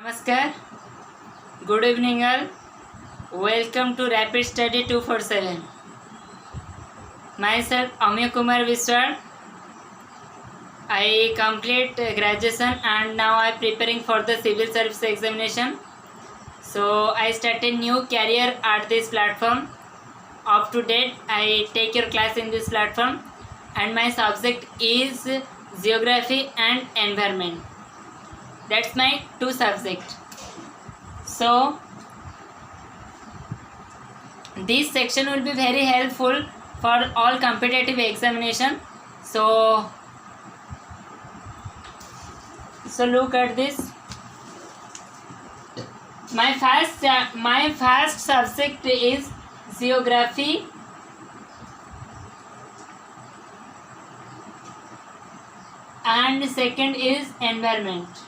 Namaskar. Good evening all. Welcome to Rapid Study 247. Myself Amya Kumar Viswal. I complete graduation and now I am preparing for the civil service examination. So I started new career at this platform. Up to date I take your class in this platform and my subject is geography and environment. That's my two subject. So this section will be very helpful for all competitive examination. So look at this. My first subject is geography and second is environment.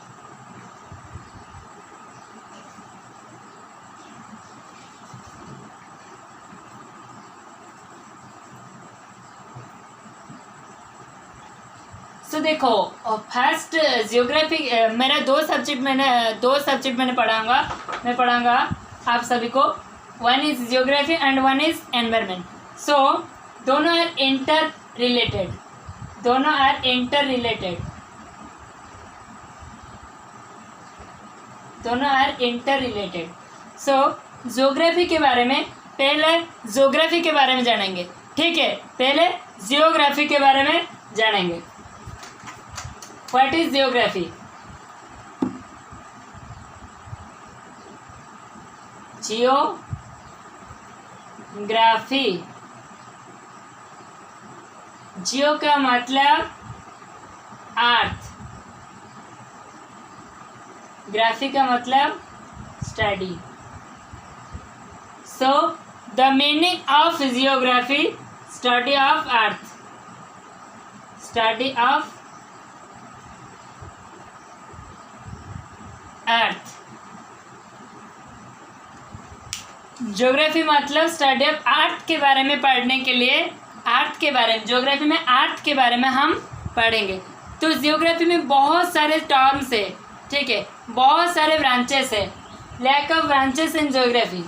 तो देखो first geography मेरा दो subject मैंने पढ़ाऊंगा आप सभी को. One is geography and one is environment. So दोनों are interrelated. So geography के बारे में पहले जियोग्राफी के बारे में जानेंगे. ठीक है, पहले जियोग्राफी के बारे में जानेंगे. What is geography? Geography. जियो का मतलब अर्थ, ग्राफी का मतलब study. So the meaning of geography study of earth, study of earth. Geography मतलब स्टडी ऑफ अर्थ के बारे में पढ़ने के लिए, अर्थ के बारे में, ज्योग्राफी में अर्थ के बारे में हम पढ़ेंगे. तो ज्योग्राफी में बहुत सारे टर्म्स है. ठीक है, बहुत सारे ब्रांचेस है. Lack of branches in geography.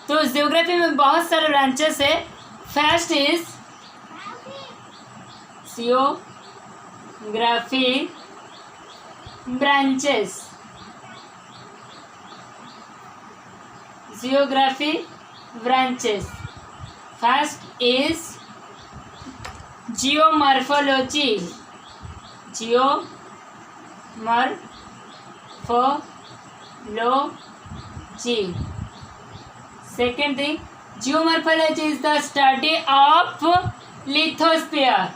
तो ज्योग्राफी में बहुत सारे ब्रांचेस है. First is geography branches. Geography branches. First is geomorphology. Second thing, geomorphology is the study of lithosphere.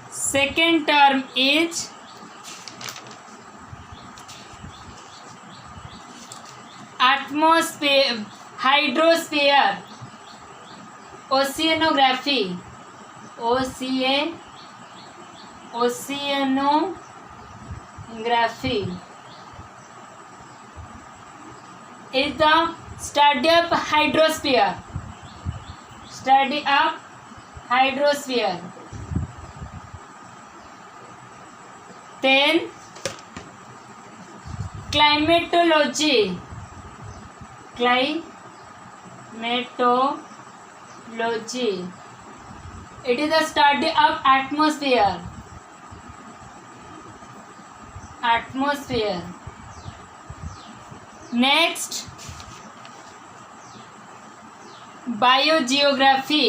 Second term is atmosphere, hydrosphere, oceanography is the study of hydrosphere. Then climatology. It is the study of atmosphere. Next, biogeography.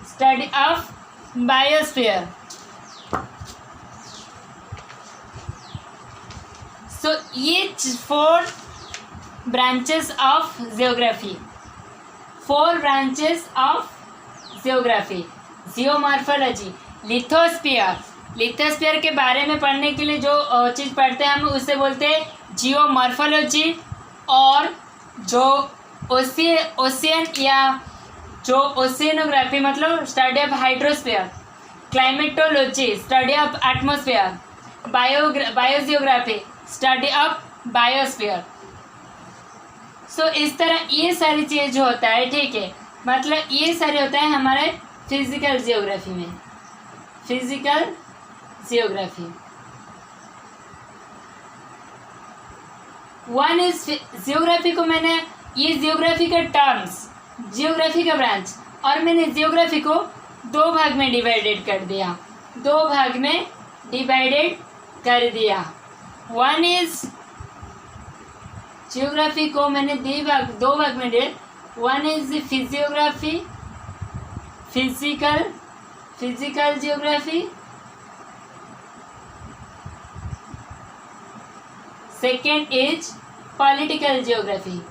Study of biosphere. So each four branches of geography. Geomorphology, lithosphere के बारे में पढ़ने के लिए जो चीज़ पढ़ते हैं हम उसे बोलते हैं जियोमॉर्फोलॉजी. और जो ओशियन या जो ओशियनोग्राफी मतलब study of hydrosphere, climatology study of atmosphere, biogeography study of biosphere. So इस तरह ये सारी चीज़ जो होता है, ठीक है, मतलब ये सारे होता है हमारे फिजिकल जियोग्राफी में। Physical geography one is geography को मैंने ये जियोग्राफी का टर्म्स, जियोग्राफी का ब्रांच, और मैंने जियोग्राफी को दो भाग में डिवाइडेड कर दिया, दो भाग में डिवाइडेड कर दिया। वन इज जियोग्राफी को मैंने दो भाग में divide, one is physiography, physical geography, second is political geography.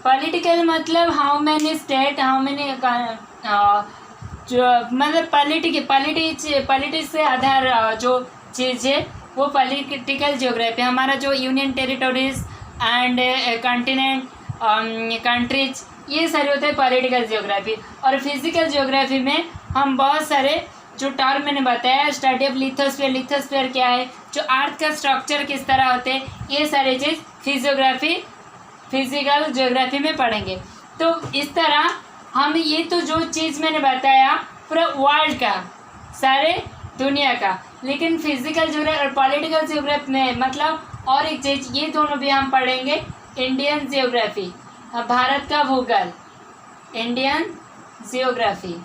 Political मतलब how many state, how many जो मतलब पॉलिटिक्स से आधार जो चीज़ है वो पॉलिटिकल जियोग्राफी। हमारा जो union territories and continent, countries, ये सारे होते हैं पॉलिटिकल जियोग्राफी। और फिजिकल जियोग्राफी में हम बहुत सारे जो टर्म मैंने बताया, स्टडी ऑफ लिथोस्फीयर, लिथोस्फीयर क्या है, जो अर्थ का स्ट्रक्चर किस तरह होते हैं, ये सारी चीज़ फिजिकल जियोग्राफी में पढ़ेंगे। तो इस तरह हम ये तो जो चीज़ मैंने बताया पूरा वर्ल्ड का, सारे दुनिया का, लेकिन फिजिकल जियोग्राफी और पॉलिटिकल जियोग्राफी में मतलब और एक चीज़, ये दोनों भी हम पढ़ेंगे इंडियन जियोग्राफी, भारत का भूगोल, इंडियन जियोग्राफी।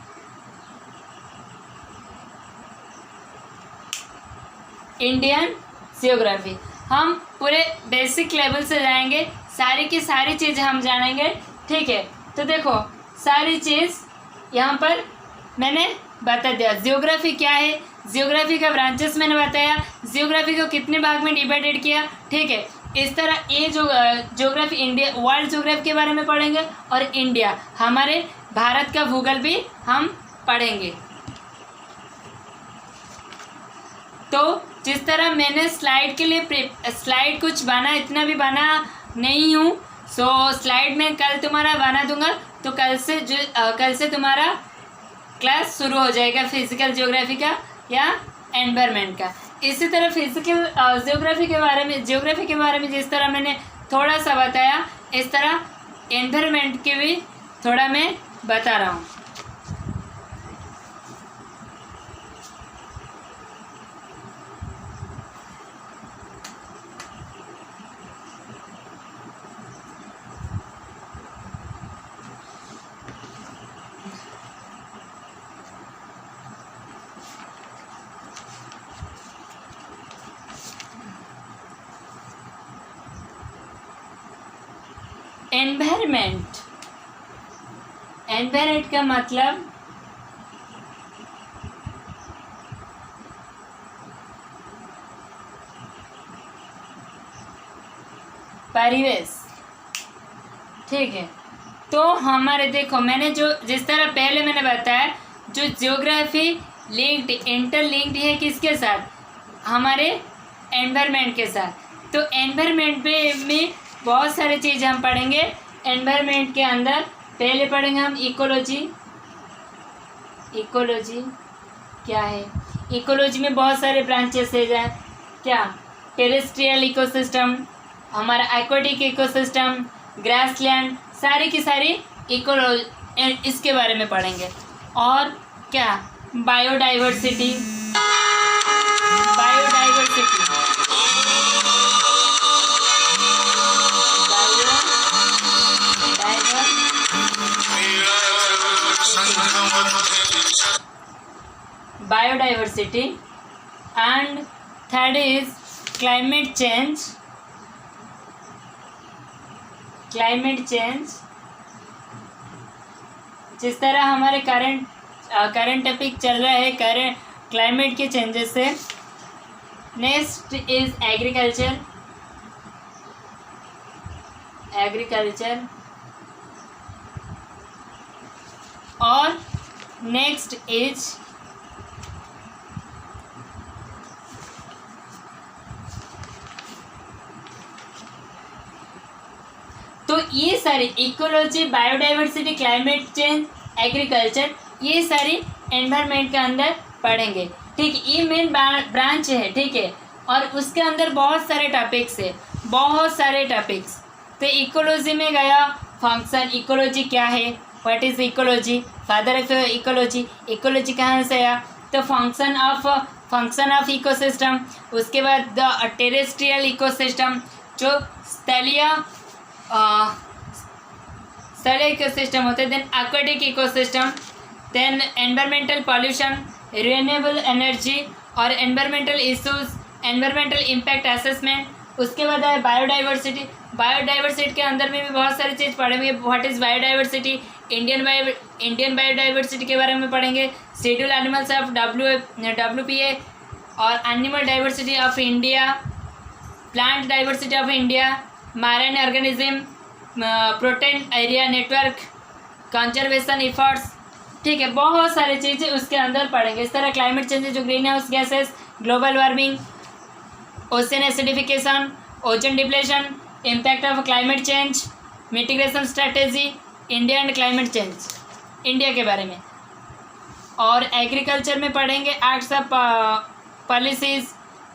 इंडियन जियोग्राफी हम पूरे बेसिक लेवल से जाएंगे, सारी की सारी चीज़ हम जानेंगे, ठीक है। तो देखो सारी चीज़ यहाँ पर मैंने बता दिया। जियोग्राफी क्या है, जियोग्राफी का ब्रांचेस मैंने बताया, जियोग्राफी को कितने भाग में डिवाइडेड किया, ठीक है। इस तरह ये जो जियोग्राफी, इंडिया वर्ल्ड जियोग्राफी के बारे में पढ़ेंगे, और इंडिया हमारे भारत का भूगोल भी हम पढ़ेंगे। तो जिस तरह मैंने स्लाइड के लिए स्लाइड कुछ बना, इतना भी बना नहीं हूँ, सो स्लाइड में कल तुम्हारा बना दूंगा, तो कल से तुम्हारा क्लास शुरू हो जाएगा फिजिकल जियोग्राफी का या एनवायरनमेंट का। इसी तरह फिजिकल जियोग्राफी के बारे में जिस तरह मैंने थोड़ा सा बताया, इस तरह एनवायरनमेंट के भी थोड़ा मैं बता रहा हूँ। एनवायरनमेंट का मतलब परिवेश, ठीक है। तो हमारे देखो मैंने जिस तरह पहले मैंने बताया, जो जियोग्राफी इंटरलिंक्ड है किसके साथ, हमारे एनवायरनमेंट के साथ। तो एनवायरनमेंट में बहुत सारी चीज़ हम पढ़ेंगे। एनवायरनमेंट के अंदर पहले पढ़ेंगे हम इकोलॉजी। इकोलॉजी क्या है, इकोलॉजी में बहुत सारे ब्रांचेस है, क्या, टेरेस्ट्रियल इकोसिस्टम, हमारा एक्वाटिक इकोसिस्टम, ग्रासलैंड, सारी की सारी इकोलॉजी इसके बारे में पढ़ेंगे। और क्या, biodiversity, biodiversity and third is climate change. जिस तरह हमारे करंट टॉपिक चल रहा है करंट क्लाइमेट के चेंजेस से। नेक्स्ट इज एग्रीकल्चर और नेक्स्ट इज ये सारी ecology, biodiversity, climate change, agriculture, ये सारी एनवायरनमेंट के अंदर पढ़ेंगे। ठीक, ये मेन ब्रांच है। ठीक है, और उसके अंदर बहुत सारे टॉपिक्स है, बहुत सारे टॉपिक्स। तो इकोलॉजी में गया फंक्शन, इकोलॉजी क्या है, what is ecology, father of ecology, ecology कहाँ से आया, तो फंक्शन ऑफ इकोसिस्टम। उसके बाद द टेरेस्ट्रियल इकोसिस्टम, जो स्थलीय इकोसिस्टम होते हैं। Then aquatic ecosystem, then environmental pollution, renewable energy और environmental issues, environmental impact assessment. उसके बाद है बायोडाइवर्सिटी। बायोडाइवर्सिटी के अंदर में भी बहुत सारी चीज़ पढ़ेंगे। What is biodiversity, Indian biodiversity के बारे में पढ़ेंगे। शेड्यूल एनिमल्स ऑफ WPA और animal diversity of India, plant diversity of India, marine organism, protected area network, conservation efforts. ठीक है, बहुत सारी चीज़ें उसके अंदर पढ़ेंगे। इस तरह क्लाइमेट चेंज, जो greenhouse gases, global warming, ocean acidification, ozone depletion, impact of climate change, mitigation strategy, India and climate change, India के बारे में। और एग्रीकल्चर में पढ़ेंगे acts of policies,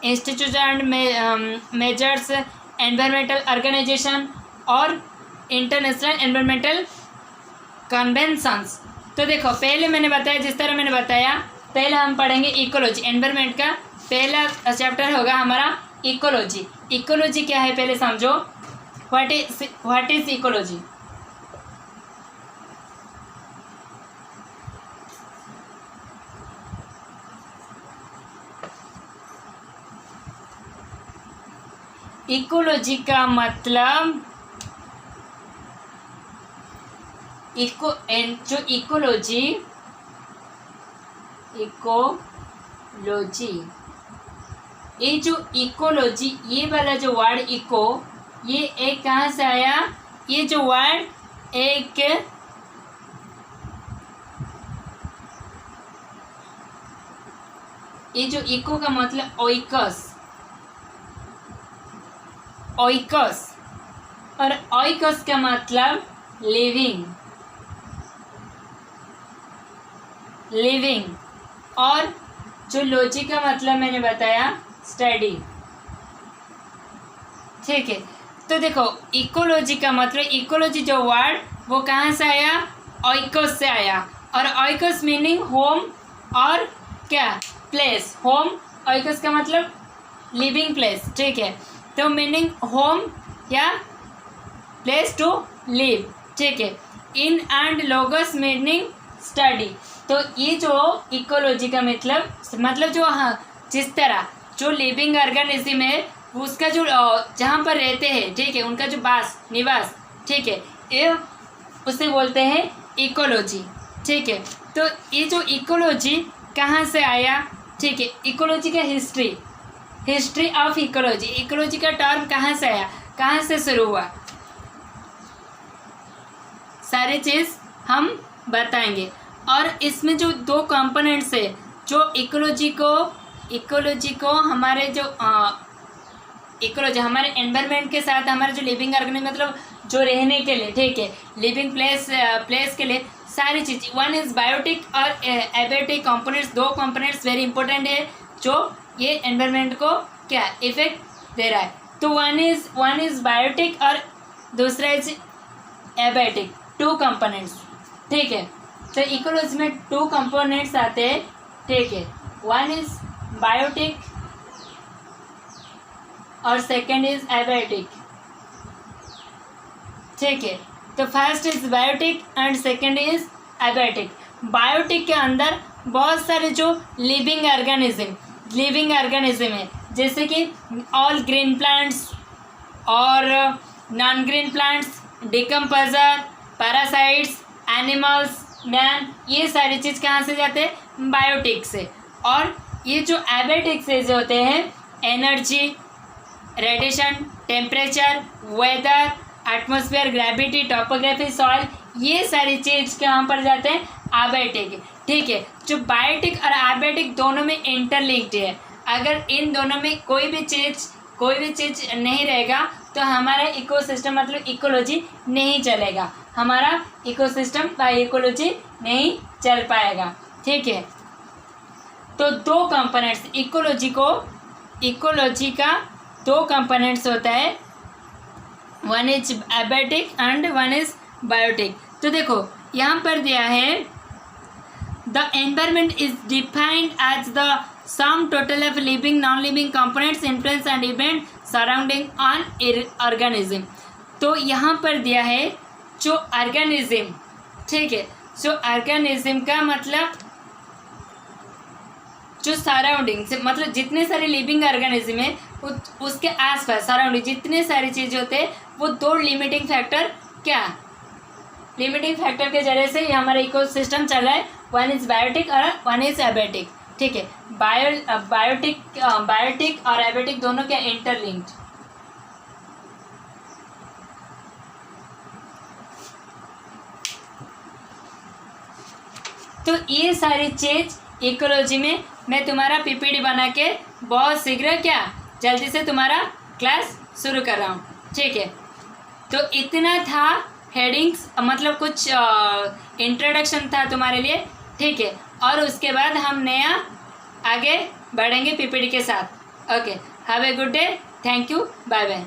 institute and measures, environmental organisation और international environmental conventions. तो देखो, पहले मैंने बताया, जिस तरह मैंने बताया, पहले हम पढ़ेंगे इकोलॉजी। एनवायरमेंट का पहला चैप्टर होगा हमारा इकोलॉजी। इकोलॉजी क्या है पहले समझो। What is ecology. इकोलॉजी का मतलब इकोलॉजी ये जो इकोलॉजी, ये वाला जो वर्ड इको, ये एक कहाँ से आया, ये जो वर्ड एक ये जो इको का मतलब ओइकस और ओइकस का मतलब लिविंग और जो लॉजी का मतलब मैंने बताया स्टडी। ठीक है, तो देखो इकोलॉजी का मतलब, इकोलॉजी जो वर्ड वो कहाँ से आया, ओइकस से आया। और ओइकस मीनिंग होम और क्या, प्लेस। होम, ओइकस का मतलब लिविंग प्लेस। ठीक है, तो मीनिंग होम या प्लेस टू लिव। ठीक है, इन एंड लोगस मीनिंग स्टडी। तो ये जो इकोलॉजी का मतलब जो, हाँ, जिस तरह जो लिविंग ऑर्गेनिज्म है उसका जो जहाँ पर रहते हैं, ठीक है, उनका जो निवास, ठीक है, ये उसे बोलते हैं इकोलॉजी। ठीक है, तो ये जो इकोलॉजी कहाँ से आया, ठीक है, इकोलॉजी का हिस्ट्री ऑफ इकोलॉजी, इकोलॉजी का टर्म कहाँ से आया, कहाँ से शुरू हुआ, सारी चीज़ हम बताएंगे। और इसमें जो दो कंपोनेंट्स है, जो इकोलॉजी को हमारे जो इकोलॉजी हमारे एनवायरनमेंट के साथ, हमारे जो लिविंग ऑर्गेनिज्म मतलब जो रहने के लिए, ठीक है, लिविंग प्लेस के लिए सारी चीज़। वन इज़ बायोटिक और एबायोटिक कंपोनेंट्स, दो कंपोनेंट्स वेरी इंपॉर्टेंट है जो ये एनवायरनमेंट को क्या इफेक्ट दे रहा है। तो वन इज़ बायोटिक और दूसरा इज एबायोटिक, टू कंपोनेंट्स। ठीक है, तो इकोलॉजी में टू कंपोनेंट्स आते हैं। ठीक है, वन इज बायोटिक और सेकेंड इज एबायोटिक। ठीक है, तो first is biotic and second is abiotic. Biotic के अंदर बहुत सारे जो लिविंग ऑर्गेनिज्म है, जैसे कि ऑल ग्रीन प्लांट्स और non green plants, decomposer, parasites, animals, man, ये सारी चीज़ कहाँ से जाते हैं, बायोटिक से। और ये जो एबायोटिक से जो होते हैं, energy, radiation, temperature, weather, atmosphere, gravity, topography, soil, ये सारी चीज़ कहाँ पर जाते हैं, एबायोटिक। ठीक है, जो बायोटिक और एबायोटिक दोनों में इंटरलिंक्ड है। अगर इन दोनों में कोई भी चीज़ नहीं रहेगा तो हमारा इकोसिस्टम मतलब इकोलॉजी नहीं चलेगा, हमारा इकोसिस्टम बाय इकोलॉजी नहीं चल पाएगा। ठीक है, तो दो कंपोनेंट्स इकोलॉजी का दो कंपोनेंट्स होता है, one is abiotic and one is biotic. तो देखो यहाँ पर दिया है the environment is defined as the sum total of living non living components influence and event surrounding on organism. तो यहाँ पर दिया है जो ऑर्गेनिज्म, ठीक है, जो ऑर्गेनिज्म का मतलब जो सराउंडिंग से मतलब जितने सारे लिविंग ऑर्गेनिज्म है उसके आसपास सराउंडिंग जितने सारी चीज़ें होते हैं वो दो लिमिटिंग फैक्टर लिमिटिंग फैक्टर के जरिए से हमारा इकोसिस्टम चल रहा है, वन इज बायोटिक और वन इज एबैटिक। ठीक है, बायोटिक और एबैटिक दोनों क्या इंटरलिंक्ड। तो ये सारी चीज इकोलॉजी में मैं तुम्हारा पीपीटी बना के बहुत शीघ्र जल्दी से तुम्हारा क्लास शुरू कर रहा हूँ। ठीक है, तो इतना था हेडिंग्स, मतलब कुछ इंट्रोडक्शन था तुम्हारे लिए। ठीक है, और उसके बाद हम नया आगे बढ़ेंगे पीपीटी के साथ। Okay, have a good day, thank you, bye bye.